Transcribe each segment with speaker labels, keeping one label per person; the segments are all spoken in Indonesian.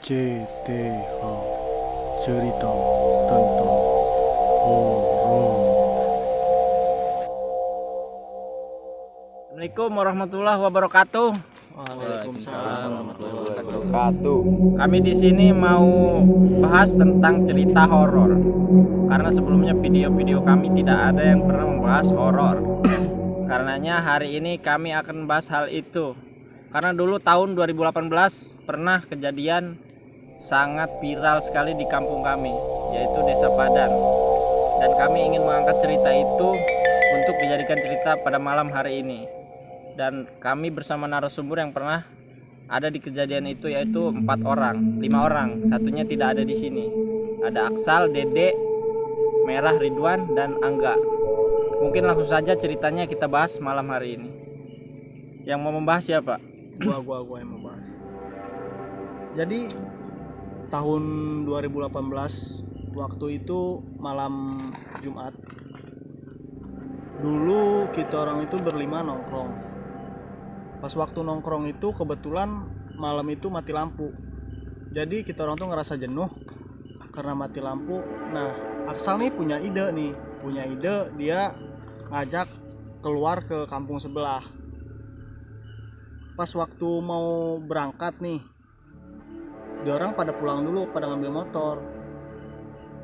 Speaker 1: CTH Cerita tentang horor.
Speaker 2: Assalamualaikum warahmatullahi wabarakatuh.
Speaker 3: Waalaikumsalam warahmatullahi wabarakatuh.
Speaker 2: Kami di sini mau bahas tentang cerita horor. Karena sebelumnya video-video kami tidak ada yang pernah membahas horor. Karenanya hari ini kami akan bahas hal itu. Karena dulu tahun 2018 pernah kejadian sangat viral sekali di kampung kami, yaitu Desa Padan. Dan kami ingin mengangkat cerita itu untuk dijadikan cerita pada malam hari ini. Dan kami bersama narasumber yang pernah ada di kejadian itu, yaitu 5 orang, satunya tidak ada di sini. Ada Aksal, Dede, Merah, Ridwan, dan Angga. Mungkin langsung saja ceritanya kita bahas malam hari ini. Yang mau membahas siapa?
Speaker 1: Gua yang mau bahas. Jadi tahun 2018 waktu itu malam Jumat. Dulu kita orang itu berlima nongkrong. Pas waktu nongkrong itu kebetulan malam itu mati lampu. Jadi kita orang tuh ngerasa jenuh karena mati lampu. Nah, Aksal nih punya ide, dia ngajak keluar ke kampung sebelah. Pas waktu mau berangkat nih, dia orang pada pulang dulu, pada ngambil motor.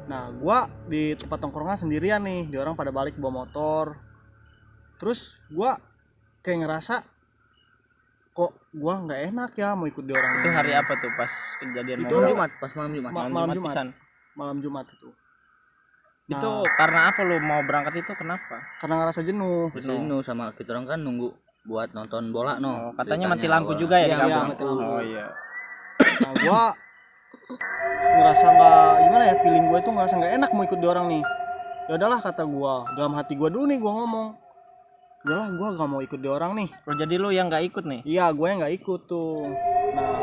Speaker 1: Nah, gua di tempat nongkrongan sendirian nih, dia orang pada balik bawa motor. Terus gua kayak ngerasa kok gua nggak enak ya mau ikut dia orang.
Speaker 2: Itu hari apa tuh pas kejadian
Speaker 1: Itu
Speaker 2: malam
Speaker 1: Jumat,
Speaker 3: Pas malam Jumat.
Speaker 1: malam Jumat.
Speaker 2: pisan.
Speaker 1: Malam Jumat itu.
Speaker 2: Itu
Speaker 1: Nah,
Speaker 2: karena apa lu mau berangkat itu, kenapa?
Speaker 1: karena ngerasa jenuh.
Speaker 3: Jenuh sama kita orang kan nunggu buat nonton bola
Speaker 2: Oh, katanya mati lampu juga ya di
Speaker 1: Iya,
Speaker 2: kampung.
Speaker 1: mati lampu.
Speaker 2: Oh iya.
Speaker 1: Nah, gua ngerasa nggak gimana ya, feeling gue itu ngerasa nggak enak mau ikut dia orang nih. Ya udahlah, kata gua, dalam hati gua dulu nih gua ngomong, udahlah gua nggak mau ikut dia orang nih.
Speaker 2: Oh, jadi lu yang nggak ikut nih?
Speaker 1: Iya, gue yang nggak ikut tuh. Nah,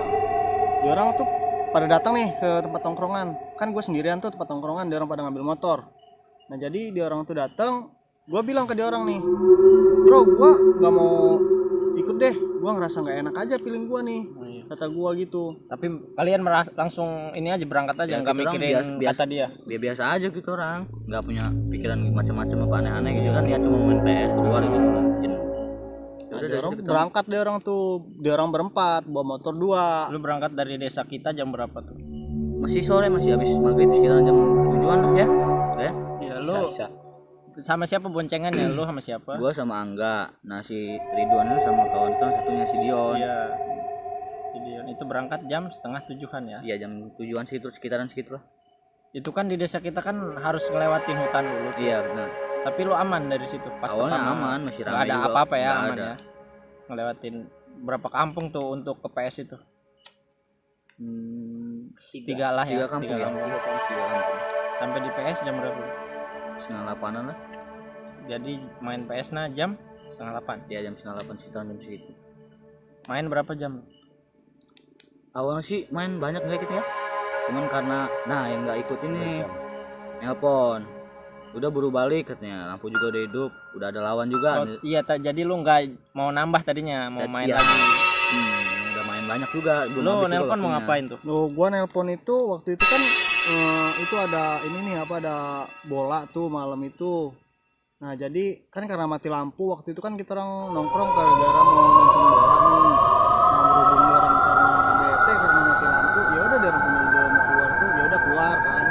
Speaker 1: dia orang tuh pada datang nih ke tempat tongkrongan. Kan gue sendirian tuh tempat tongkrongan, dia orang pada ngambil motor. Nah, jadi dia orang tuh datang, gue bilang ke dia orang nih, bro, gue nggak mau ikut deh, gue ngerasa nggak enak aja feeling gue nih,
Speaker 2: Oh, iya.
Speaker 1: kata gue gitu.
Speaker 2: Tapi kalian langsung ini aja berangkat aja,
Speaker 3: Ya,
Speaker 2: nggak
Speaker 3: kita orang
Speaker 2: mikirin
Speaker 3: biasa
Speaker 2: kata dia.
Speaker 3: Biasa aja gitu orang, nggak punya pikiran macam-macam apa aneh-aneh gitu kan, dia cuma main PS keluar gitu. Jenuh.
Speaker 1: Nah,
Speaker 3: Udah
Speaker 1: dia orang
Speaker 3: dari situ
Speaker 1: berangkat, dia orang tuh, dia orang berempat, bawa motor 2.
Speaker 2: Lu berangkat dari desa kita jam berapa tuh?
Speaker 3: masih sore, masih habis maghrib sekitar jam 7-an lah ya. Ya.
Speaker 2: Ya lu sama siapa boncengannya? Lu sama siapa?
Speaker 3: Gua sama Angga, nah si Ridwan itu sama kawan kan satunya si Dion.
Speaker 2: Iya. Jadi itu berangkat jam 6:30 ya.
Speaker 3: Iya jam 7-an segitu, sekitaran segitu lah.
Speaker 2: Itu kan di desa kita kan harus ngelewatin hutan dulu tuh.
Speaker 3: Iya benar.
Speaker 2: Tapi lu aman dari situ pas
Speaker 3: Awalnya
Speaker 2: pertama.
Speaker 3: aman, masih
Speaker 2: Nggak
Speaker 3: ramai
Speaker 2: ada
Speaker 3: juga.
Speaker 2: apa-apa ya,
Speaker 3: Nggak
Speaker 2: aman
Speaker 3: ada.
Speaker 2: ya. Ngelewatin berapa kampung tuh untuk ke PS itu? Tiga lah ya.
Speaker 3: Tiga kampung
Speaker 2: tiga
Speaker 3: ya.
Speaker 2: kampung.
Speaker 3: Tiga kampung.
Speaker 2: Sampai di PS jam berapa?
Speaker 3: 7:30-an lah.
Speaker 2: Jadi main PS nah jam 7:30.
Speaker 3: Ya jam 7:30 sekitaran jam segitu.
Speaker 2: Main berapa jam?
Speaker 3: Awalnya sih main banyak nggak gitu ya. Cuman karena yang nggak ikut ini nelpon. Udah buru balik katanya, lampu juga udah hidup, udah ada lawan juga.
Speaker 2: Oh, iya, jadi lu nggak mau nambah tadinya, mau main
Speaker 3: Iya.
Speaker 2: lagi.
Speaker 3: Udah main banyak juga. belum
Speaker 2: Lu
Speaker 3: habis juga
Speaker 2: nelpon mau
Speaker 3: waktunya.
Speaker 2: ngapain tuh?
Speaker 1: Loh, gua nelpon itu waktu itu kan itu ada ini nih ada bola tuh malam itu. Nah, jadi kan karena mati lampu waktu itu kan kita orang nongkrong ke daerah mau nonton bola nih. Nah, berhubung dia orang karena bete karena mati lampu, ya udah dia orang punya ide mau keluar tuh, ya udah keluar kan.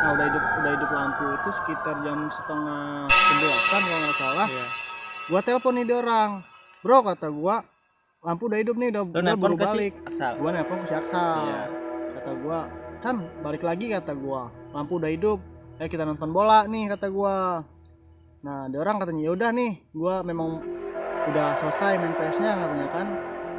Speaker 1: Nah, udah hidup lampu itu sekitar jam 10:30 kalau nggak salah.
Speaker 2: Iya.
Speaker 1: Gua telepon nih dia orang. Bro, kata gua, lampu udah hidup nih,
Speaker 2: Lu
Speaker 1: udah
Speaker 2: nelpon
Speaker 1: buru
Speaker 2: ke si
Speaker 1: balik.
Speaker 2: Aksal.
Speaker 1: Gua nelpon ke si Aksal.
Speaker 2: Iya.
Speaker 1: Kata gua, Chan balik lagi, kata gua, lampu udah hidup, kita nonton bola nih, kata gua. Nah, dia orang katanya ya udah nih, gua memang udah selesai main PS-nya, katanya kan.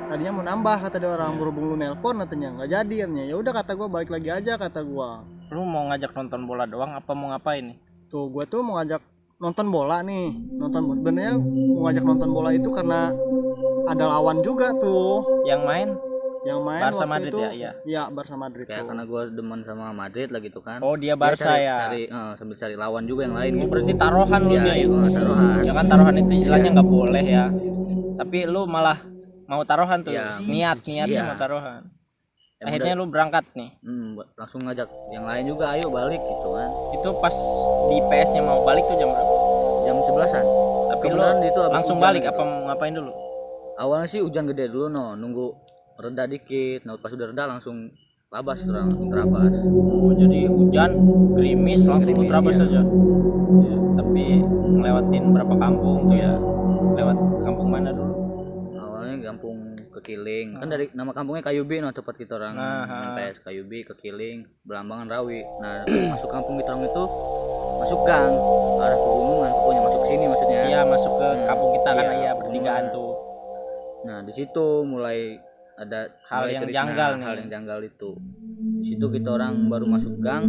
Speaker 1: Tadinya mau nambah, kata dia orang, berhubung lu nelpon katanya nggak jadi, katanya. Ya udah, kata gua, balik lagi aja, kata gua.
Speaker 2: Lu mau ngajak nonton bola doang apa mau ngapain nih?
Speaker 1: Tuh, gua tuh mau ngajak nonton bola nih, sebenarnya mau ngajak nonton bola itu karena ada lawan juga tuh
Speaker 2: Yang main
Speaker 1: yang main
Speaker 2: Barca
Speaker 1: waktu
Speaker 2: Madrid
Speaker 1: itu.
Speaker 2: ya, iya.
Speaker 1: Iya, Barca Madrid
Speaker 3: Ya
Speaker 1: tuh.
Speaker 3: karena gue demen sama Madrid lah gitu kan.
Speaker 2: Oh, dia
Speaker 3: Dia
Speaker 2: Barca
Speaker 3: cari,
Speaker 2: ya.
Speaker 3: sambil cari lawan juga yang lain
Speaker 2: Oh,
Speaker 3: gitu.
Speaker 2: berarti taruhan lu
Speaker 3: Ya,
Speaker 2: nih.
Speaker 3: iya, taruhan.
Speaker 2: Ya kan taruhan itu istilahnya nggak boleh ya. Tapi lu malah mau taruhan tuh.
Speaker 3: Iya.
Speaker 2: Niatnya
Speaker 3: Iya.
Speaker 2: mau taruhan. Akhirnya lu berangkat nih.
Speaker 3: Langsung ngajak yang lain juga, ayo balik gitu kan.
Speaker 2: Itu pas di PS-nya mau balik tuh jam berapa?
Speaker 3: Jam 11-an.
Speaker 2: Tapi lu
Speaker 3: Kebetulan itu habis
Speaker 2: langsung
Speaker 3: hujan
Speaker 2: balik
Speaker 3: gitu.
Speaker 2: apa mau ngapain dulu?
Speaker 3: Awalnya sih hujan gede dulu nunggu reda dikit. Nah pas udah reda langsung labas orang langsung terabas.
Speaker 2: Oh, jadi hujan, gerimis, langsung lu
Speaker 3: Gerimis,
Speaker 2: terabas
Speaker 3: iya.
Speaker 2: saja. Ya, tapi ngelewatin berapa kampung tuh ya? Lewat kampung mana dulu?
Speaker 3: Awalnya kampung Kekiling. Kan dari nama kampungnya Kayubi tempat kita orang
Speaker 2: Nah,
Speaker 3: MPS Kayubi, Kekiling, Belambangan, Rawi. Nah masuk kampung kita orang itu masuk gang arah pegunungan, pokoknya masuk ke sini maksudnya.
Speaker 2: Iya, masuk ke kampung kita kan
Speaker 3: Iya,
Speaker 2: ya bertigaan
Speaker 3: pegunungan.
Speaker 2: tuh.
Speaker 3: Nah di situ mulai ada
Speaker 2: Hal
Speaker 3: mulai
Speaker 2: yang
Speaker 3: cerita,
Speaker 2: janggal nih.
Speaker 3: hal yang janggal itu. Di situ kita orang baru masuk gang,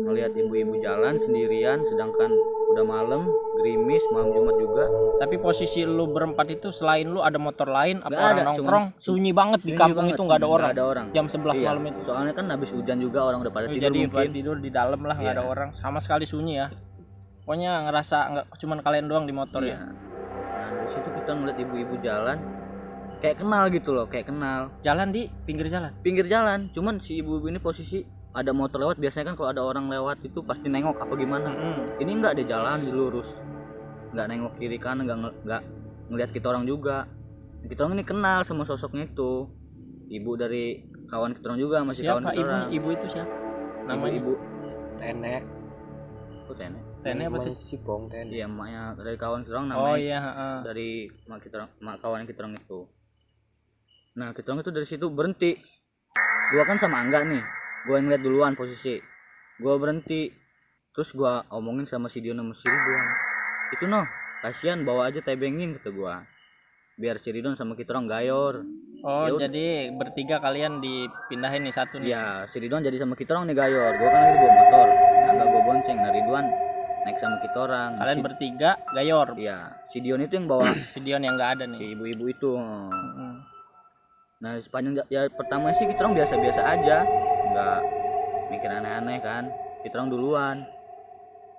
Speaker 3: ngelihat ibu-ibu jalan sendirian, sedangkan udah malam, gerimis, malam Jumat juga.
Speaker 2: Tapi posisi lu berempat itu selain lu ada motor lain apa
Speaker 3: Nggak
Speaker 2: orang
Speaker 3: ada,
Speaker 2: nongkrong? Sunyi banget di
Speaker 3: Sunyi
Speaker 2: kampung
Speaker 3: banget,
Speaker 2: itu nggak ada orang.
Speaker 3: nggak ada orang.
Speaker 2: Jam 11
Speaker 3: Iya,
Speaker 2: malam itu.
Speaker 3: soalnya kan habis hujan juga orang udah pada
Speaker 2: Oh,
Speaker 3: tidur
Speaker 2: jadi
Speaker 3: mungkin.
Speaker 2: buat tidur di dalam lah nggak
Speaker 3: Iya.
Speaker 2: ada orang, sama sekali sunyi ya. Pokoknya ngerasa nggak cuman kalian doang di motor
Speaker 3: Iya.
Speaker 2: ya.
Speaker 3: Nah di situ kita ngeliat ibu-ibu jalan, kayak kenal gitu loh, kayak kenal.
Speaker 2: Jalan di pinggir jalan.
Speaker 3: Pinggir jalan, cuman si ibu-ibu ini posisi ada motor lewat, biasanya kan kalau ada orang lewat itu pasti nengok apa gimana. Ini enggak, dia jalan di lurus, nggak nengok kiri kanan, nggak ngelihat kita orang juga. Kita orang ini kenal sama sosoknya itu, ibu dari kawan kita orang juga, masih kawan
Speaker 2: Siapa
Speaker 3: kita
Speaker 2: ibu?
Speaker 3: orang.
Speaker 2: Ibu itu siapa? Namanya
Speaker 3: Ibu
Speaker 4: Tenek
Speaker 3: oh Tenek.
Speaker 2: Tenek apa tuh?
Speaker 4: si Bong Tenek.
Speaker 3: Iya, emaknya dari kawan kita orang
Speaker 2: Oh
Speaker 3: namanya.
Speaker 2: iya, heeh.
Speaker 3: Dari emak kawan kita orang itu. Nah kita orang itu dari situ berhenti. Gua kan sama Angga nih, gua yang lihat duluan posisi. Gua berhenti, terus gua omongin sama si Dion sama si Ridwan, itu noh kasihan, bawa aja tebengin kata gua, biar si Ridwan sama kita orang gayor.
Speaker 2: Oh,
Speaker 3: Ya udah.
Speaker 2: jadi bertiga kalian dipindahin nih satu nih.
Speaker 3: Ya si Ridwan jadi sama kita orang nih gayor, gua kan lagi bawa motor. Angga gua bonceng, nah Ridwan naik sama kita orang.
Speaker 2: Kalian
Speaker 3: si,
Speaker 2: bertiga gayor.
Speaker 3: ya si Dion itu yang bawa
Speaker 2: Si Dion yang nggak ada
Speaker 3: si
Speaker 2: nih.
Speaker 3: ibu-ibu itu.
Speaker 2: Mm.
Speaker 3: Nah sepanjang ya pertama sih kita orang biasa-biasa aja, nggak mikir aneh-aneh kan, kita orang duluan.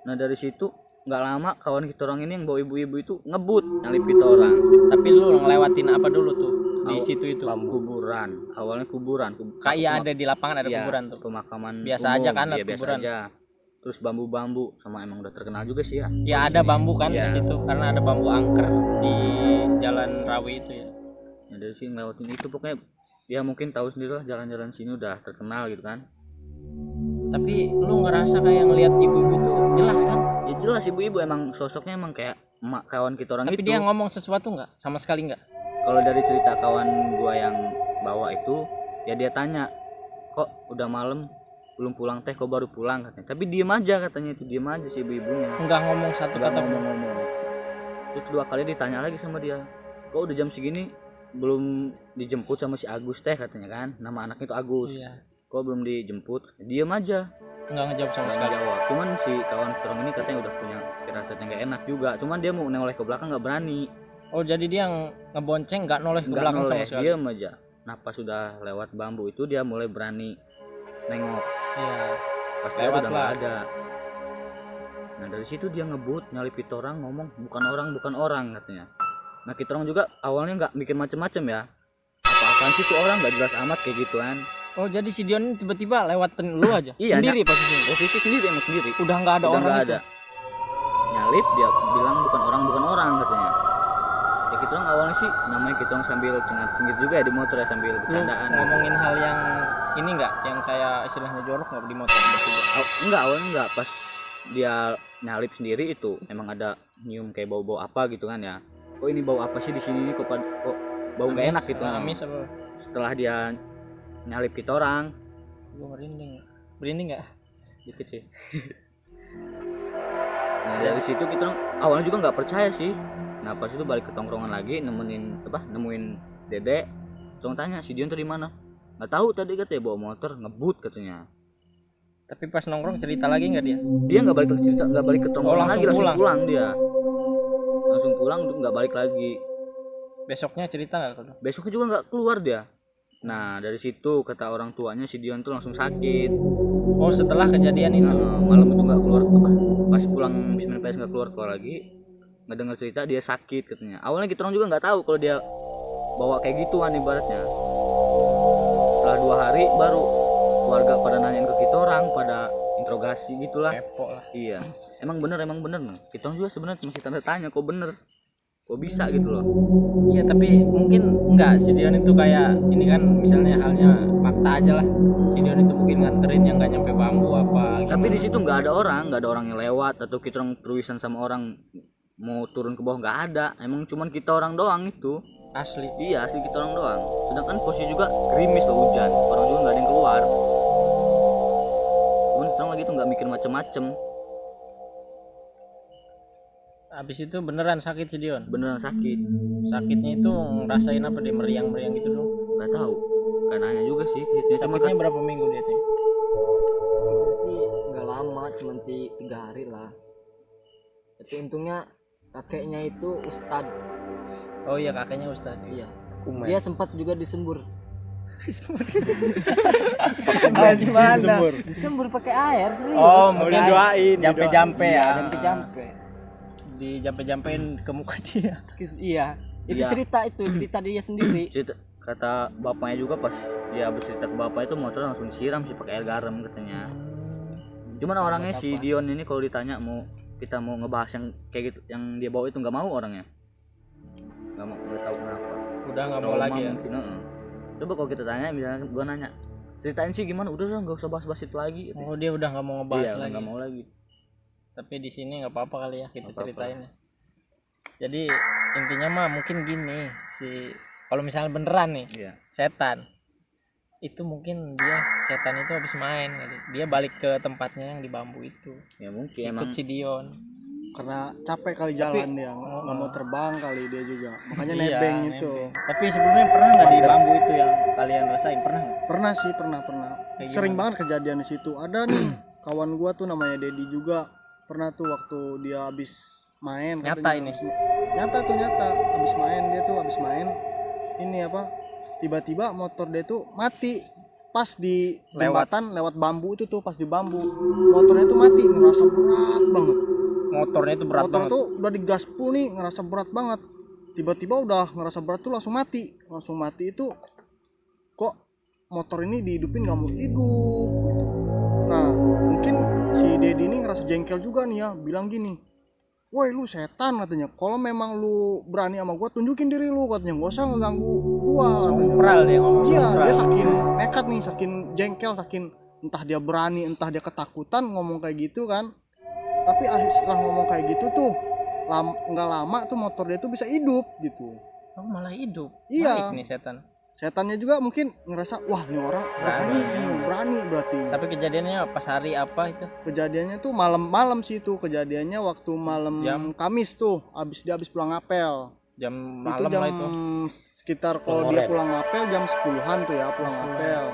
Speaker 3: Nah dari situ nggak lama kawan kita orang ini yang bawa ibu-ibu itu ngebut nyalip kita orang.
Speaker 2: Tapi lu ngelewatin apa dulu tuh di
Speaker 3: Aw-
Speaker 2: situ itu?
Speaker 3: Kuburan, awalnya kuburan.
Speaker 2: Kayak ada di lapangan ada
Speaker 3: Iya,
Speaker 2: kuburan tuh.
Speaker 3: pemakaman
Speaker 2: Biasa
Speaker 3: umum.
Speaker 2: aja kan, ada
Speaker 3: Iya, biasa
Speaker 2: kuburan.
Speaker 3: aja. Terus bambu-bambu, sama emang udah terkenal juga sih ya.
Speaker 2: Ya ada bambu kan
Speaker 3: Iya.
Speaker 2: di situ karena ada bambu angker di Jalan Rawi itu ya.
Speaker 3: Ya dari sini ngelewatin itu pokoknya ya mungkin tahu sendiri lah, jalan-jalan sini udah terkenal gitu kan.
Speaker 2: Tapi lu ngerasa kayak ngelihat ibu-ibu itu jelas kan?
Speaker 3: Ya jelas ibu-ibu emang sosoknya emang kayak emak kawan kita orang
Speaker 2: Tapi
Speaker 3: itu.
Speaker 2: dia ngomong sesuatu nggak? Sama sekali nggak?
Speaker 3: Kalau dari cerita kawan gua yang bawa itu, ya dia tanya, kok udah malam belum pulang teh, kok baru pulang katanya. Tapi diem aja katanya, itu diem aja si ibu-ibunya,
Speaker 2: Nggak ngomong satu
Speaker 3: nggak
Speaker 2: kata pun.
Speaker 3: ngomong-ngomong. Terus 2 kali ditanya lagi sama dia, kok udah jam segini belum dijemput sama si Agus teh katanya kan, nama anaknya itu Agus.
Speaker 2: Iya.
Speaker 3: Kok belum dijemput? Diem aja,
Speaker 2: Nggak ngejawab sama
Speaker 3: nggak
Speaker 2: sekali.
Speaker 3: jawab. Cuman si kawan orang ini katanya udah punya firasat yang gak enak juga, cuman dia mau noleh ke belakang nggak berani.
Speaker 2: Oh, jadi dia ngebonceng nggak noleh ke
Speaker 3: Nggak
Speaker 2: belakang
Speaker 3: noleh,
Speaker 2: sama sekali.
Speaker 3: diem aja. Nah pas sudah lewat bambu itu dia mulai berani nengok.
Speaker 2: Iya.
Speaker 3: Pas dia
Speaker 2: Lewat
Speaker 3: udah nggak
Speaker 2: lah.
Speaker 3: ada. Nah dari situ dia ngebut nyalip kita orang, ngomong bukan orang katanya. Nah kita orang juga awalnya nggak mikir macem-macem ya, apa-apaan sih tuh orang, nggak jelas amat kayak gituan.
Speaker 2: Oh, jadi si Dion ini tiba-tiba lewatin lu aja.
Speaker 3: Iya,
Speaker 2: Sendiri posisinya.
Speaker 3: Posisi sendiri emang sendiri,
Speaker 2: Udah nggak ada
Speaker 3: udah
Speaker 2: orang
Speaker 3: nggak
Speaker 2: itu.
Speaker 3: ada. Nyalip dia bilang bukan orang katanya. Ya kita orang awalnya sih namanya kita orang sambil cengar-cengir juga ya di motor ya, sambil
Speaker 2: Lu
Speaker 3: bercandaan.
Speaker 2: ngomongin hal yang ini nggak, yang kayak istilahnya jorok nggak di motor bertiga?
Speaker 3: Enggak, awalnya enggak, pas dia nyalip sendiri itu emang ada nyium kayak bau-bau apa gitu kan ya. Kok ini bau apa sih di sini kok bau nggak enak gitu.
Speaker 2: Amis apa?
Speaker 3: Setelah dia nyalip kita orang
Speaker 2: Gue merinding. Merinding nggak?
Speaker 3: dikit sih. Nah dari situ kita awalnya juga nggak percaya sih. Nah pas itu balik ke tongkrongan lagi nemuin Dede. Tong tanya si Dion tuh di mana? Nggak tahu, tadi katanya bawa motor ngebut katanya.
Speaker 2: Tapi pas nongkrong cerita lagi nggak dia?
Speaker 3: Dia nggak balik ke cerita, nggak balik ke tongkrongan
Speaker 2: langsung
Speaker 3: lagi, langsung
Speaker 2: pulang.
Speaker 3: pulang dia. Langsung pulang nggak balik lagi.
Speaker 2: Besoknya cerita nggak kalau?
Speaker 3: Besoknya juga nggak keluar dia. Nah dari situ kata orang tuanya si Dion tuh langsung sakit.
Speaker 2: Oh, setelah kejadian itu.
Speaker 3: Malam itu nggak keluar pas pulang Bismillah PS nggak keluar lagi, nggak dengar cerita dia sakit katanya. Awalnya kita orang juga nggak tahu kalau dia bawa kayak gituan ibaratnya. setelah 2 hari baru warga pada nanyain ke kita orang, pada interogasi gitulah.
Speaker 2: Kepo lah.
Speaker 3: Iya, emang bener nih. Kita juga sebenarnya masih tanda tanya, kok bener, kok bisa gitu loh.
Speaker 2: Iya, tapi mungkin enggak si Dion itu kayak ini kan, misalnya halnya fakta aja lah. Si Dion itu mungkin nganterin yang nggak nyampe bambu apa.
Speaker 3: Tapi di situ nggak ada orang yang lewat atau kita orang peruisan sama orang mau turun ke bawah, nggak ada. Emang cuman kita orang doang itu.
Speaker 2: Asli.
Speaker 3: Iya, asli kita orang doang. Sedangkan posisi juga gerimis loh, hujan, orang juga nggak ada yang keluar. Cuman kita lagi tuh nggak mikir macem-macem.
Speaker 2: Habis itu beneran sakit si Dion.
Speaker 3: Beneran sakit.
Speaker 2: Sakitnya itu ngerasain apa, dia meriang-meriang gitu dong.
Speaker 3: Nggak tahu, nggak nanya juga sih. Cuma
Speaker 2: Sakitnya berapa minggu dia tuh?
Speaker 4: Itu sih nggak lama, cuma 3 hari lah. Tapi untungnya kakeknya itu ustad.
Speaker 2: Oh iya, kakeknya Ustad.
Speaker 4: Iya.
Speaker 2: Kumen.
Speaker 4: Dia sempat juga disembur.
Speaker 2: Gimana?
Speaker 4: Disembur pakai air serius.
Speaker 2: Oh, mau
Speaker 4: Pakai air.
Speaker 2: didoain.
Speaker 5: Jampe-jampe ya.
Speaker 4: Jampe-jampe.
Speaker 2: Di jampe-jampein ke muka dia.
Speaker 4: Iya. Itu
Speaker 3: Iya.
Speaker 4: cerita dia sendiri.
Speaker 3: cerita, kata bapaknya juga pas dia bercerita ke bapak itu motor langsung disiram sih pakai air garam katanya. Cuman orangnya si Dion ini kalau ditanya kita mau ngebahas yang kayak gitu yang dia bawa itu nggak mau orangnya. Nggak tahu kenapa.
Speaker 2: Udah nggak mau
Speaker 3: Trauma
Speaker 2: lagi ya.
Speaker 3: mungkin, coba kalau kita tanya, misalnya gua nanya, ceritain sih gimana, udah nggak usah bahas-bahas itu lagi.
Speaker 2: Oh, dia udah nggak mau ngebahas
Speaker 3: Iya,
Speaker 2: lagi.
Speaker 3: nggak mau lagi.
Speaker 2: Tapi di sini nggak apa-apa kali ya kita
Speaker 3: Nggak apa-apa.
Speaker 2: ceritain ya. Jadi intinya mah mungkin gini, kalau misalnya beneran nih
Speaker 3: Iya.
Speaker 2: setan, itu mungkin setan itu habis main kali. Dia balik ke tempatnya yang di bambu itu.
Speaker 3: Ya mungkin
Speaker 2: Ikut
Speaker 3: emang
Speaker 2: si Dion.
Speaker 1: Karena capek kali jalan dia, nggak mau terbang kali dia juga, makanya
Speaker 2: Iya,
Speaker 1: nebeng itu.
Speaker 2: Tapi sebelumnya pernah nggak di bambu itu yang kalian rasain? Pernah nggak?
Speaker 1: Pernah sih, pernah.
Speaker 2: Kayak
Speaker 1: Sering
Speaker 2: gimana?
Speaker 1: banget kejadian di situ. Ada nih kawan gua tuh namanya Dedi juga, pernah tuh waktu dia habis main.
Speaker 2: Nyata
Speaker 1: katanya
Speaker 2: ini?
Speaker 1: nyata habis main, dia tuh habis main ini apa, tiba-tiba motor dia tuh mati pas di jembatan lewat bambu itu tuh, pas di bambu motornya tuh mati, ngerasa berat banget.
Speaker 2: Motornya itu berat
Speaker 1: Motor
Speaker 2: banget.
Speaker 1: tuh udah digaspol nih, ngerasa berat banget, tiba-tiba udah ngerasa berat tuh langsung mati itu. Kok motor ini dihidupin, nggak mau hidup gitu. Nah mungkin si Dedi ini ngerasa jengkel juga nih ya, bilang gini, woi lu setan katanya, kalau memang lu berani sama gua tunjukin diri lu katanya, gak usah ngeganggu gua katanya.
Speaker 2: Moral dia ngomong.
Speaker 1: Iya,
Speaker 2: moral.
Speaker 1: dia saking nekat nih, saking jengkel, saking entah dia berani entah dia ketakutan ngomong kayak gitu kan. Tapi setelah ngomong kayak gitu tuh nggak lama tuh motor dia tuh bisa hidup gitu.
Speaker 2: Oh, malah hidup.
Speaker 1: Iya.
Speaker 2: Baik nih setan.
Speaker 1: Setannya juga mungkin ngerasa, wah ini orang berani berarti.
Speaker 2: Tapi kejadiannya pas hari apa itu?
Speaker 1: Kejadiannya tuh malam sih itu, kejadiannya waktu malam
Speaker 2: Jam?
Speaker 1: Kamis tuh, dia habis pulang apel.
Speaker 2: Jam
Speaker 1: Itu
Speaker 2: malam
Speaker 1: jam
Speaker 2: lah itu.
Speaker 1: sekitar kalau dia pulang apel jam 10-an tuh ya, pulang apel.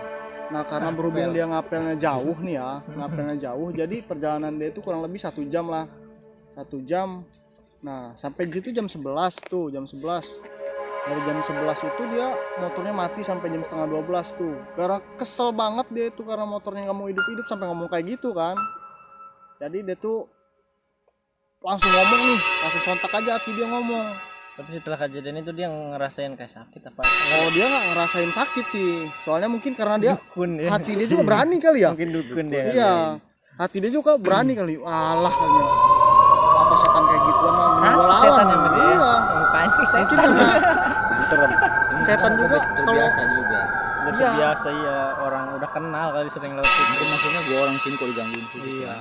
Speaker 1: Nah karena berhubung dia ngapelnya jauh nih ya, ngapelnya jauh, jadi perjalanan dia itu kurang lebih 1 jam lah, 1 jam. Nah sampai di situ jam 11 tuh, jam 11. Dari jam 11 itu dia motornya mati sampai jam setengah 12 tuh. Karena kesel banget dia itu karena motornya nggak mau hidup sampai ngomong kayak gitu kan. Jadi dia tuh langsung ngomong nih, langsung sontak aja hati dia ngomong.
Speaker 2: Tapi setelah kejadian itu dia ngerasain kayak sakit apa?
Speaker 1: Oh dia nggak ngerasain sakit sih, soalnya mungkin karena dia
Speaker 2: Dukun ya.
Speaker 1: hati dia juga berani kali ya.
Speaker 2: Mungkin dukun dia. kali
Speaker 1: Iya,
Speaker 2: ya.
Speaker 1: hati dia juga berani kali. Alah katanya, apa setan kayak gituan mah mending gua lawan.
Speaker 2: Setan yang dia.
Speaker 1: Iya.
Speaker 2: Mukanya
Speaker 1: Mungkin
Speaker 2: setan.
Speaker 1: karena
Speaker 2: Serem.
Speaker 3: ini
Speaker 1: Setan
Speaker 3: kan
Speaker 1: juga
Speaker 3: udah
Speaker 1: kalau-
Speaker 3: biasa juga.
Speaker 2: Udah
Speaker 1: Iya.
Speaker 2: biasa ya, orang udah kenal kali sering lewat situ.
Speaker 3: Mungkin maksudnya gua orang sini kok digangguin sih.
Speaker 2: Iya.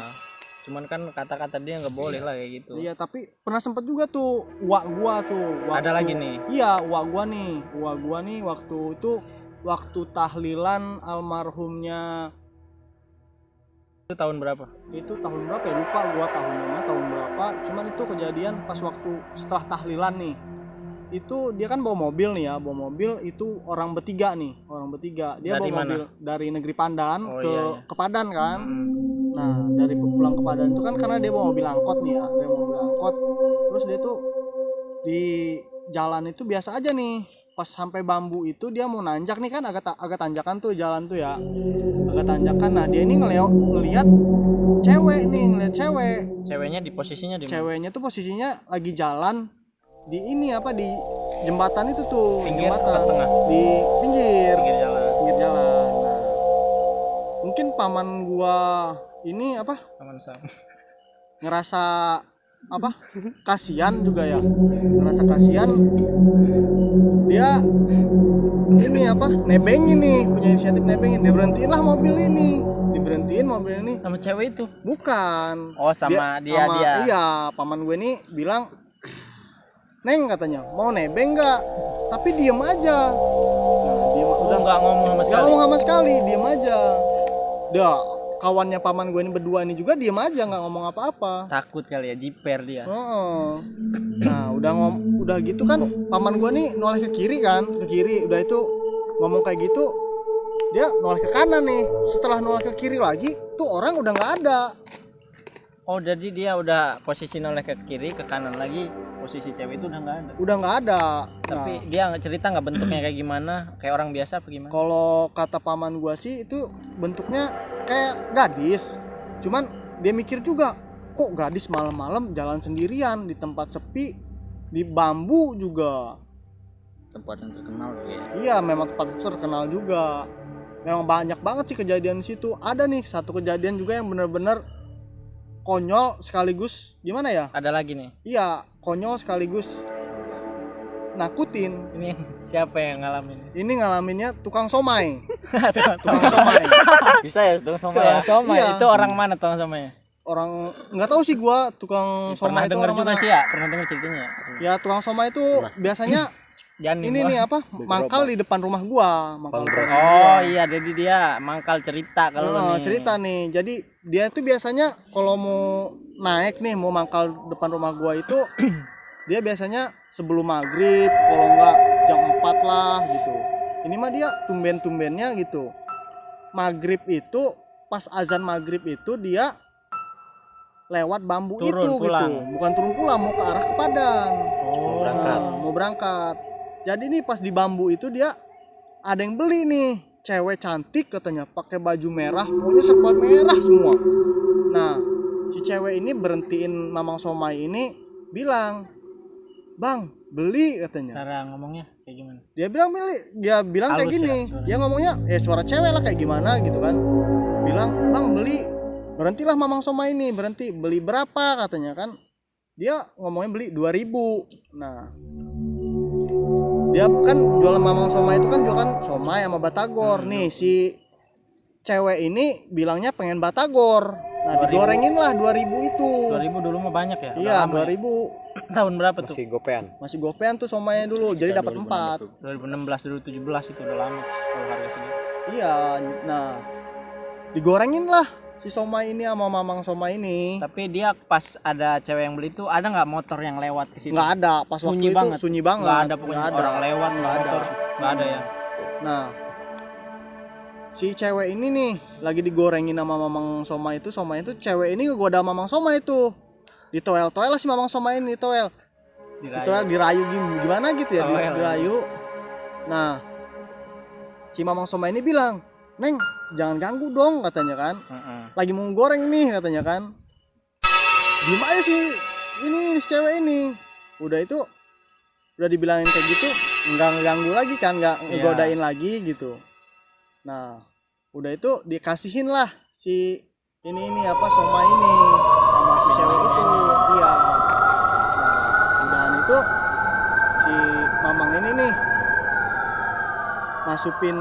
Speaker 2: Cuman kan kata-kata dia nggak boleh lah kayak gitu.
Speaker 1: Iya, tapi pernah sempet juga tuh uak gua tuh.
Speaker 2: Ada lagi nih.
Speaker 1: Iya, uak gua nih waktu itu waktu tahlilan almarhumnya.
Speaker 2: Itu tahun berapa?
Speaker 1: Itu tahun berapa ya, lupa gua tahunnya tahun berapa. Cuman itu kejadian pas waktu setelah tahlilan nih. Itu dia kan bawa mobil nih ya, bawa mobil itu orang bertiga. Dia
Speaker 2: Dari
Speaker 1: bawa
Speaker 2: mana?
Speaker 1: mobil dari negeri Pandan
Speaker 2: Oh,
Speaker 1: ke
Speaker 2: iya.
Speaker 1: ke Padan kan. Nah dari pulang ke Padan itu kan karena dia bawa mobil angkot nih ya, dia bawa mobil angkot. Terus dia tuh di jalan itu biasa aja nih. Pas sampai bambu itu dia mau nanjak nih kan, agak tanjakan tuh jalan tuh ya, agak tanjakan. Nah dia ini ngeliat cewek.
Speaker 2: Ceweknya di posisinya di mana?
Speaker 1: Ceweknya tuh posisinya lagi jalan di ini apa, di jembatan itu tuh,
Speaker 2: Pinggir
Speaker 1: jembatan
Speaker 2: atau tengah?
Speaker 1: di pinggir
Speaker 2: Pinggir jalan.
Speaker 1: jalan. mungkin paman gua ini apa
Speaker 2: Aman Sam.
Speaker 1: ngerasa apa kasihan juga ya, ngerasa kasihan dia ini apa nebengin nih, punya inisiatif nebengin, dia berhentiin lah mobil ini, diberhentiin mobil ini.
Speaker 2: Sama cewek itu.
Speaker 1: Bukan.
Speaker 2: Oh, sama dia.
Speaker 1: Iya, paman gue ini bilang, "Neng," katanya, "mau nebeng nggak?" Tapi diem aja. Nah, diem,
Speaker 2: Udah nggak ngomong sama
Speaker 1: nggak
Speaker 2: sekali.
Speaker 1: ngomong sama sekali, diem aja. Dia kawannya paman gue ini berdua ini juga diem aja, nggak ngomong apa-apa.
Speaker 2: Takut kali ya, jiper dia.
Speaker 1: Heeh. Nah, udah gitu kan, paman gue nih noleh ke kiri kan, ke kiri. Udah itu ngomong kayak gitu, dia noleh ke kanan nih. Setelah noleh ke kiri lagi, tuh orang udah nggak ada.
Speaker 2: Oh, jadi dia udah posisi noleh ke kiri, ke kanan lagi, posisi cewek itu udah nggak ada.
Speaker 1: Udah nggak ada.
Speaker 2: Tapi
Speaker 1: Nah,
Speaker 2: dia nggak cerita nggak bentuknya kayak gimana, kayak orang biasa apa gimana?
Speaker 1: kalau kata paman gua sih itu bentuknya kayak gadis. Cuman dia mikir juga, kok gadis malam-malam jalan sendirian di tempat sepi, di bambu juga.
Speaker 3: Tempat yang terkenal tuh ya.
Speaker 1: Iya, memang tempat itu terkenal juga. Memang banyak banget sih kejadian di situ. Ada nih satu kejadian juga yang benar-benar konyol sekaligus gimana ya?
Speaker 2: Ada lagi nih.
Speaker 1: Iya, konyol sekaligus nakutin.
Speaker 2: Ini siapa yang ngalamin?
Speaker 1: Ini ngalaminnya tukang somai.
Speaker 2: Tukang
Speaker 1: Tukang somai.
Speaker 3: Bisa ya tukang somai ya?
Speaker 2: somai.
Speaker 1: Iya.
Speaker 2: Itu orang mana tukang somai?
Speaker 1: Orang nggak tahu sih gua tukang
Speaker 2: Pernah
Speaker 1: somai itu
Speaker 2: dengar
Speaker 1: orang
Speaker 2: juga
Speaker 1: mana.
Speaker 2: sih ya, pernah dengar ceritanya.
Speaker 1: Ya tukang somai itu biasanya
Speaker 2: Janin
Speaker 1: ini
Speaker 2: gua.
Speaker 1: nih apa? Mangkal di depan rumah gua, mangkal.
Speaker 2: Oh iya, jadi dia mangkal cerita kalau
Speaker 1: Oh,
Speaker 2: nih.
Speaker 1: cerita nih. Jadi dia itu biasanya kalau mau naik nih, mau mangkal depan rumah gua itu dia biasanya sebelum maghrib, kalau enggak jam 4 lah gitu. Ini mah dia tumben-tumbennya gitu. Maghrib itu pas azan maghrib itu dia lewat bambu
Speaker 2: Turun
Speaker 1: itu
Speaker 2: pulang.
Speaker 1: gitu. Bukan turun pulang, mau ke arah ke Padang.
Speaker 2: Oh,
Speaker 1: Mau berangkat. Jadi nih pas di bambu itu dia ada yang beli nih, cewek cantik katanya, pakai baju merah, pokoknya serba merah semua. Nah, si cewek ini berhentiin mamang somai ini, bilang, "Bang, beli," katanya.
Speaker 2: Cara ngomongnya kayak gimana?
Speaker 1: Dia bilang kayak
Speaker 2: Halus
Speaker 1: gini.
Speaker 2: ya suaranya.
Speaker 1: Dia ngomongnya suara cewek lah kayak gimana gitu kan. Bilang, "Bang, beli." Berhentilah mamang somai ini, berhenti. "Beli berapa?" katanya kan. Dia ngomongnya beli 2.000. Nah, dia kan jualan mamang somai itu kan jualan somai sama batagor. Nih si cewek ini bilangnya pengen batagor. Nah,
Speaker 2: 2.000.
Speaker 1: digorengin lah 2.000 itu.
Speaker 2: 2000 dulu mah banyak ya? Udah
Speaker 1: Iya,
Speaker 2: lama ya?
Speaker 1: 2.000.
Speaker 2: Tahun berapa tuh?
Speaker 1: Masih gopean tuh somainya dulu. Jadi dapat 4.
Speaker 2: 2016, 2017 itu udah lama kalau harga segitu.
Speaker 1: Iya, nah digorengin lah si somai ini sama mamang somai ini.
Speaker 2: Tapi dia pas ada cewek yang beli tuh ada nggak motor yang lewat ke situ?
Speaker 1: Nggak ada pas
Speaker 2: Sunyi
Speaker 1: waktu
Speaker 2: banget.
Speaker 1: itu sunyi banget.
Speaker 2: Nggak ada pokoknya
Speaker 1: Nggak ada.
Speaker 2: orang lewat
Speaker 1: Nggak ada.
Speaker 2: motor. Nggak ada ya.
Speaker 1: Nah, si cewek ini nih lagi digorengin sama mamang somai itu cewek ini ngegoda mamang somai itu. Ditoel-toel lah si mamang somai ini, ditoel. Ditoel, dirayu gimana gitu ya,
Speaker 2: Toel.
Speaker 1: dirayu. Nah, si mamang somai ini bilang, "Neng, jangan ganggu dong," katanya kan.
Speaker 2: Heeh.
Speaker 1: Lagi mau goreng nih katanya kan. Diem aja sih ini si cewek ini. Udah itu udah dibilangin kayak gitu, nggak ngeganggu lagi kan, nggak
Speaker 2: Iya.
Speaker 1: ngegodain lagi gitu. Nah, udah itu dikasihin lah si ini apa somai ini sama si cewek itu. Iya. Nah, udahan itu si mamang ini nih masukin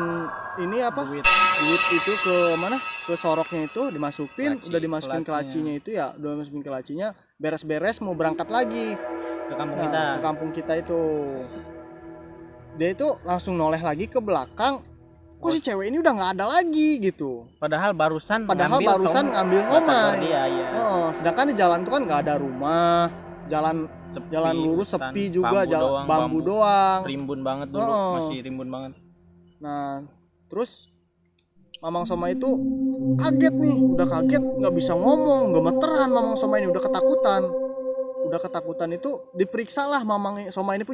Speaker 1: ini apa? Duit itu ke mana? Ke soroknya itu dimasukin,
Speaker 2: Laci,
Speaker 1: udah dimasukin ke
Speaker 2: lacinya.
Speaker 1: lacinya itu ya, udah dimasukin ke lacinya, beres-beres mau berangkat lagi.
Speaker 2: Ke kampung
Speaker 1: Nah,
Speaker 2: kita.
Speaker 1: ke kampung kita itu. Dia itu langsung noleh lagi ke belakang. Kok si cewek ini udah nggak ada lagi gitu.
Speaker 2: Padahal barusan
Speaker 1: Padahal
Speaker 2: ngambil
Speaker 1: barusan ngambil
Speaker 2: batagor
Speaker 1: somai.
Speaker 2: dia, iya.
Speaker 1: Oh, sedangkan di jalan itu kan nggak ada rumah, jalan
Speaker 2: Sepi,
Speaker 1: jalan lurus
Speaker 2: hutan,
Speaker 1: sepi juga,
Speaker 2: bambu
Speaker 1: bambu
Speaker 2: doang,
Speaker 1: doang.
Speaker 2: Rimbun banget dulu,
Speaker 1: Oh.
Speaker 2: masih rimbun banget.
Speaker 1: Nah, terus mamang somai itu kaget nih, udah kaget, nggak bisa ngomong, gemeteran mamang somai ini, udah ketakutan. Udah ketakutan itu diperiksa lah mamang somai ini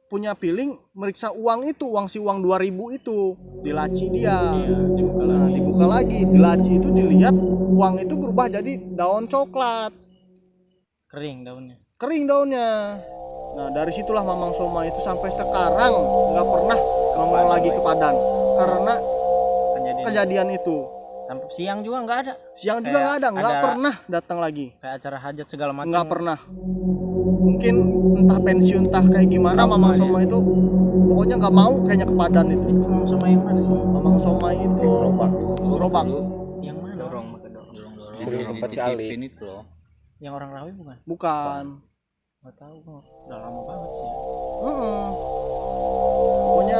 Speaker 1: punya feeling meriksa uang itu, si uang 2.000 itu di laci dia.
Speaker 2: Iya, dibuka
Speaker 1: Nah,
Speaker 2: lagi.
Speaker 1: dibuka lagi, di laci itu dilihat uang itu berubah jadi daun coklat,
Speaker 2: Kering daunnya.
Speaker 1: kering daunnya. Nah, dari situlah mamang somai itu sampai sekarang nggak pernah nongol lagi ke Padang karena
Speaker 2: Kejadian.
Speaker 1: kejadian itu.
Speaker 2: Sampai siang juga nggak ada.
Speaker 1: Siang juga nggak ada, nggak
Speaker 2: ada-
Speaker 1: pernah datang lagi.
Speaker 2: Kayak acara hajat segala macam.
Speaker 1: Nggak pernah. Mungkin entah pensiun entah kayak gimana Mamang Soma itu pokoknya nggak mau kayaknya ke Padan itu.
Speaker 2: Mamang Soma yang mana sih?
Speaker 1: Mamang Soma itu gerobak.
Speaker 2: Yang mana?
Speaker 4: dorong pakai dorong.
Speaker 3: Suruh tempat si Ali ini loh.
Speaker 2: Yang orang Rawi bukan?
Speaker 1: Bukan.
Speaker 2: Nggak tahu kok. Udah lama banget sih.
Speaker 1: Mm-mm. Pokoknya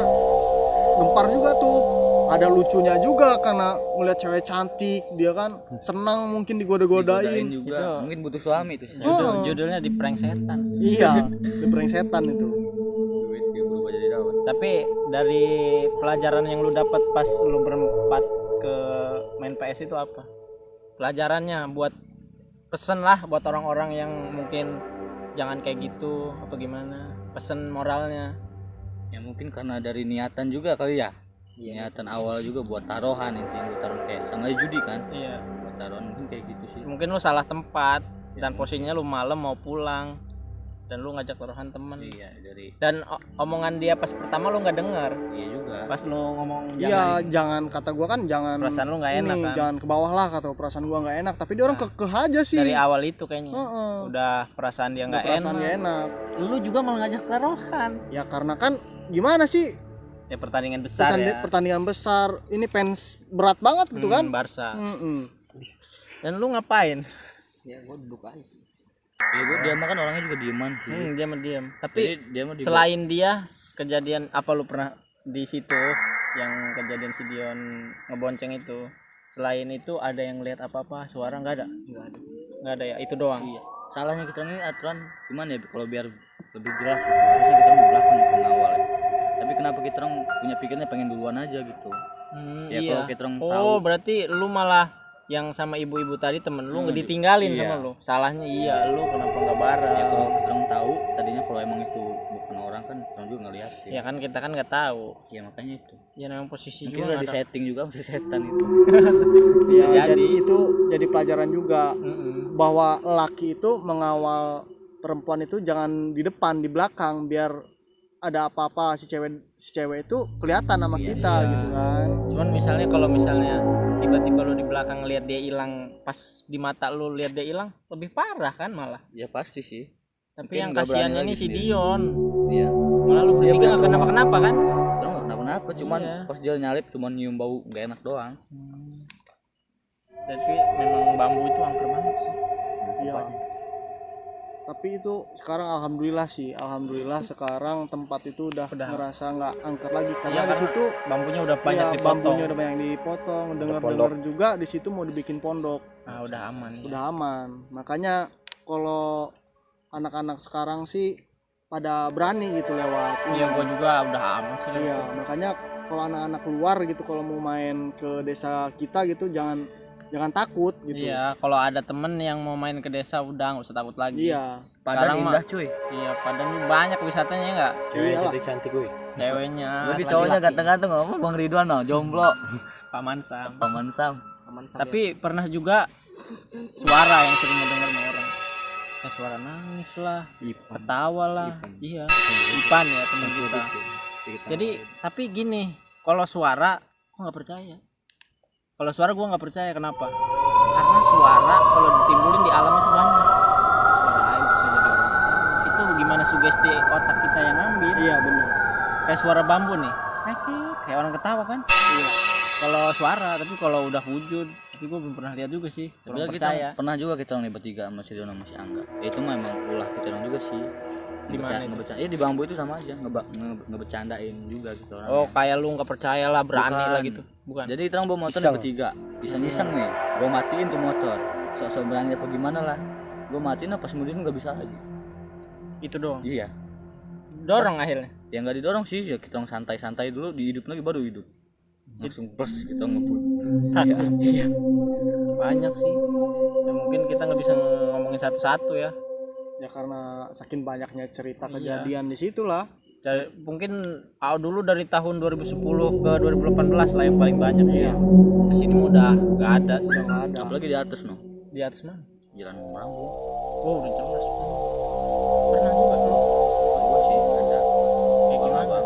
Speaker 1: gempar juga tuh. Ada lucunya juga karena ngeliat cewek cantik, dia kan senang mungkin
Speaker 3: Digodain
Speaker 1: digoda-godain.
Speaker 3: juga.
Speaker 2: Itu.
Speaker 3: Mungkin butuh suami tuh.
Speaker 2: Judulnya di prank setan.
Speaker 1: Iya, di prank setan itu.
Speaker 3: Duit dia berubah jadi rawat.
Speaker 2: Tapi dari pelajaran yang lu dapat pas lu berempat ke main PS itu apa? Pelajarannya buat pesen lah buat orang-orang yang mungkin jangan kayak gitu apa gimana? Pesen moralnya.
Speaker 3: Ya mungkin karena dari niatan juga kali ya. Niatan awal juga buat taruhan intinya buat taruhan kayak sama aja judi kan.
Speaker 2: Iya.
Speaker 3: Buat taruhan mungkin kayak gitu sih.
Speaker 2: Mungkin lu salah tempat dan posisinya lu malam mau pulang dan lu ngajak taruhan temen.
Speaker 3: Iya dari
Speaker 2: Dan omongan dia pas pertama lu nggak dengar.
Speaker 3: iya juga.
Speaker 2: Pas lu ngomong
Speaker 1: Iya, jangan kata gua kan jangan
Speaker 2: perasaan lu nggak enak kan.
Speaker 1: jangan ke bawah lah kata perasaan gua nggak enak, tapi dia orang kekeh aja sih.
Speaker 2: Dari awal itu kayaknya.
Speaker 1: Heeh.
Speaker 2: Udah perasaan dia nggak
Speaker 1: Perasaan
Speaker 2: enak.
Speaker 1: nggak enak.
Speaker 2: Lu juga malah ngajak taruhan.
Speaker 1: Ya karena kan gimana sih
Speaker 2: Ya pertandingan besar ya.
Speaker 1: pertandingan besar, ini fans berat banget gitu kan.
Speaker 2: Barca.
Speaker 1: Mm-mm.
Speaker 2: Dan lu ngapain?
Speaker 4: Ya gue duduk aja sih.
Speaker 3: Ya gue dia mah kan orangnya juga dieman sih.
Speaker 2: Dia mendiam.
Speaker 3: Jadi
Speaker 2: Tapi
Speaker 3: dia mah
Speaker 2: selain dia kejadian apa lu pernah di situ yang kejadian si Dion ngebonceng itu? Selain itu ada yang lihat apa-apa? Suara nggak ada?
Speaker 4: Nggak ada.
Speaker 2: Nggak ada ya. Itu doang.
Speaker 3: Iya. Salahnya kita ini aturan gimana ya kalau biar lebih jelas gitu. Harusnya kita di belakang gitu awal ya. Tapi kenapa kita orang punya pikirannya pengen duluan aja gitu. Ya
Speaker 2: Iya.
Speaker 3: kalau kita orang tahu
Speaker 2: Oh, berarti lu malah yang sama ibu-ibu tadi temen lu nggak ditinggalin
Speaker 3: iya.
Speaker 2: sama lu. Salahnya iya, lu kenapa nggak bareng?
Speaker 3: ya kalau kita orang tahu tadinya kalau emang itu bukan orang kan kita orang juga ngeliat sih.
Speaker 2: Ya kan kita kan nggak tahu.
Speaker 3: Ya makanya itu.
Speaker 2: Ya namanya posisi
Speaker 3: Mungkin
Speaker 2: juga
Speaker 3: udah
Speaker 2: nggak
Speaker 3: di
Speaker 2: ada.
Speaker 3: setting juga sama si setan itu.
Speaker 1: Ya,
Speaker 2: jadi.
Speaker 1: jadi itu jadi pelajaran juga
Speaker 2: Mm-mm.
Speaker 1: bahwa laki itu mengawal perempuan itu jangan di depan, di belakang, biar ada apa-apa si cewek itu kelihatan sama kita gitu kan.
Speaker 2: Cuman misalnya kalau misalnya tiba-tiba lu di belakang lihat dia hilang, pas di mata lu lihat dia hilang, lebih parah kan malah.
Speaker 3: Ya pasti sih.
Speaker 2: Tapi
Speaker 3: Mungkin
Speaker 2: yang
Speaker 3: nggak berani
Speaker 2: kasihannya
Speaker 3: lagi
Speaker 2: ini si
Speaker 3: sendiri.
Speaker 2: Dion.
Speaker 3: Iya.
Speaker 2: Malah lu bertiga nggak kenapa-kenapa kan?
Speaker 3: Terus nggak kenapa-napa, cuman
Speaker 2: Iya.
Speaker 3: pas dia nyalip cuman nyium bau nggak enak doang.
Speaker 2: Tapi memang bambu itu angker banget sih.
Speaker 1: Iya. Tapi itu sekarang alhamdulillah sih, alhamdulillah sekarang tempat itu udah ngerasa nggak angker lagi karena
Speaker 2: Iya,
Speaker 1: di
Speaker 2: kan
Speaker 1: situ
Speaker 2: bambunya udah banyak
Speaker 1: ya,
Speaker 2: dipotong.
Speaker 1: bambunya udah banyak dipotong, dengar juga di situ mau dibikin pondok.
Speaker 2: Nah, udah aman. Ya.
Speaker 1: Udah aman. Makanya kalau anak-anak sekarang sih pada berani gitu lewat.
Speaker 2: Iya, gua juga udah aman sih.
Speaker 1: Iya, makanya kalau anak-anak keluar gitu kalau mau main ke desa kita gitu jangan takut gitu.
Speaker 2: Iya, kalau ada temen yang mau main ke desa udah nggak usah takut lagi.
Speaker 1: Iya.
Speaker 3: Padahal
Speaker 2: Sekarang mah-
Speaker 3: indah cuy.
Speaker 2: Iya, Padang banyak wisatanya enggak?
Speaker 1: Iya lah.
Speaker 5: cantik gue.
Speaker 2: Ceweknya.
Speaker 3: Lagi
Speaker 2: laki-laki.
Speaker 3: cowoknya ganteng-ganteng ngomong Bang Ridwan no, jomblo.
Speaker 2: Paman Sam.
Speaker 3: Paman Sam.
Speaker 4: Aman sampai.
Speaker 2: Tapi pernah juga suara yang sering mendengar sama orang. Kayak suara nangis lah, ketawa lah. Iya, Ipan ya teman kita. Jadi tapi gini, kalau suara gua nggak percaya. Kalau suara gua nggak percaya, kenapa? Karena suara kalau ditimbulin di alam itu banyak. Suara air bisa jadi orang. Itu gimana sugesti otak kita yang ngambil?
Speaker 1: Iya benar.
Speaker 2: Kayak suara bambu nih, kayak orang ketawa kan? Iya. Kalau suara, tapi kalau udah wujud, tapi gue belum pernah lihat juga sih.
Speaker 3: Tapi
Speaker 2: Belum
Speaker 3: kita
Speaker 2: percaya.
Speaker 3: pernah juga kita orang nih bertiga sama si Dono sama si Angga. Ya, itu mah emang ulah kita orang juga sih.
Speaker 2: Di mana itu?
Speaker 3: Iya di bambu itu sama aja ngebecandain juga gitu orang.
Speaker 2: Oh, kayak lu nggak percaya lah, berani
Speaker 3: Bukan.
Speaker 2: lah gitu. Bukan.
Speaker 3: Jadi kita orang bawa motor nih bertiga. Iseng-iseng nih. Gua matiin tuh motor. Sok-sok berani apa gimana lah. Gua matiin pas kemudian nggak bisa lagi.
Speaker 2: Itu doang.
Speaker 3: Iya.
Speaker 2: Dorong akhirnya.
Speaker 3: Ya nggak didorong sih. Ya kita orang santai-santai dulu. Dihidup lagi baru hidup. Langsung plus kita ngebut. Iya.
Speaker 2: Banyak sih. Ya mungkin kita nggak bisa ngomongin satu-satu ya.
Speaker 1: Ya karena saking banyaknya cerita
Speaker 2: Iya.
Speaker 1: kejadian di situ lah.
Speaker 2: Mungkin dulu dari tahun 2010 ke 2018 lah yang paling banyak ya. Kesini udah nggak ada sih.
Speaker 1: Nggak ada.
Speaker 3: Apalagi di atas no.
Speaker 2: Di atas mana?
Speaker 3: Jalan Merambu.
Speaker 2: Oh, udah jelas. Pernah juga tuh.
Speaker 3: Gua sih ada.
Speaker 2: Kayak gimana?
Speaker 3: Abang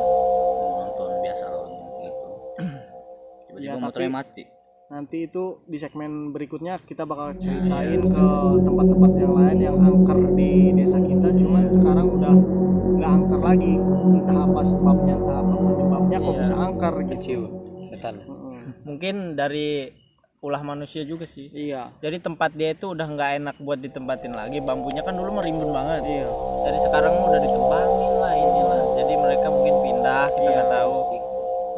Speaker 3: mau nonton biasa lah gitu. Tiba-tiba
Speaker 1: Ya,
Speaker 3: motornya
Speaker 1: tapi-
Speaker 3: mati.
Speaker 1: nanti itu di segmen berikutnya kita bakal ceritain ke tempat-tempat yang lain yang angker di desa kita, cuman sekarang udah nggak angker lagi, entah apa sebabnya, entah apa penyebabnya kok bisa angker gitu.
Speaker 3: Betul.
Speaker 2: Mungkin dari ulah manusia juga sih.
Speaker 1: Iya.
Speaker 2: Jadi tempat dia itu udah nggak enak buat ditempatin lagi, bambunya kan dulu merimbun banget.
Speaker 1: Iya.
Speaker 2: Jadi sekarang udah ditebangin lah inilah. Jadi mereka mungkin pindah, kita nggak tahu.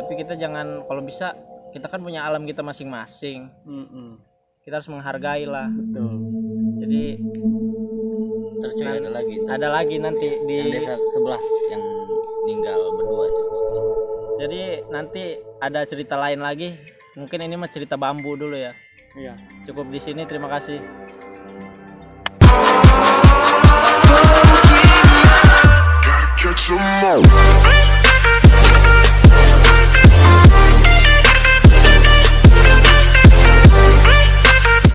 Speaker 2: Tapi kita jangan, kalau bisa kita kan punya alam kita masing-masing. Kita harus menghargai lah.
Speaker 1: Betul.
Speaker 2: Jadi
Speaker 3: Terus juga
Speaker 2: ada lagi nanti di
Speaker 3: yang desa sebelah yang meninggal berdua itu.
Speaker 2: Jadi nanti ada cerita lain lagi. Mungkin ini mah cerita bambu dulu ya.
Speaker 1: Iya.
Speaker 2: Cukup di sini, terima kasih.
Speaker 5: Catch 'em all.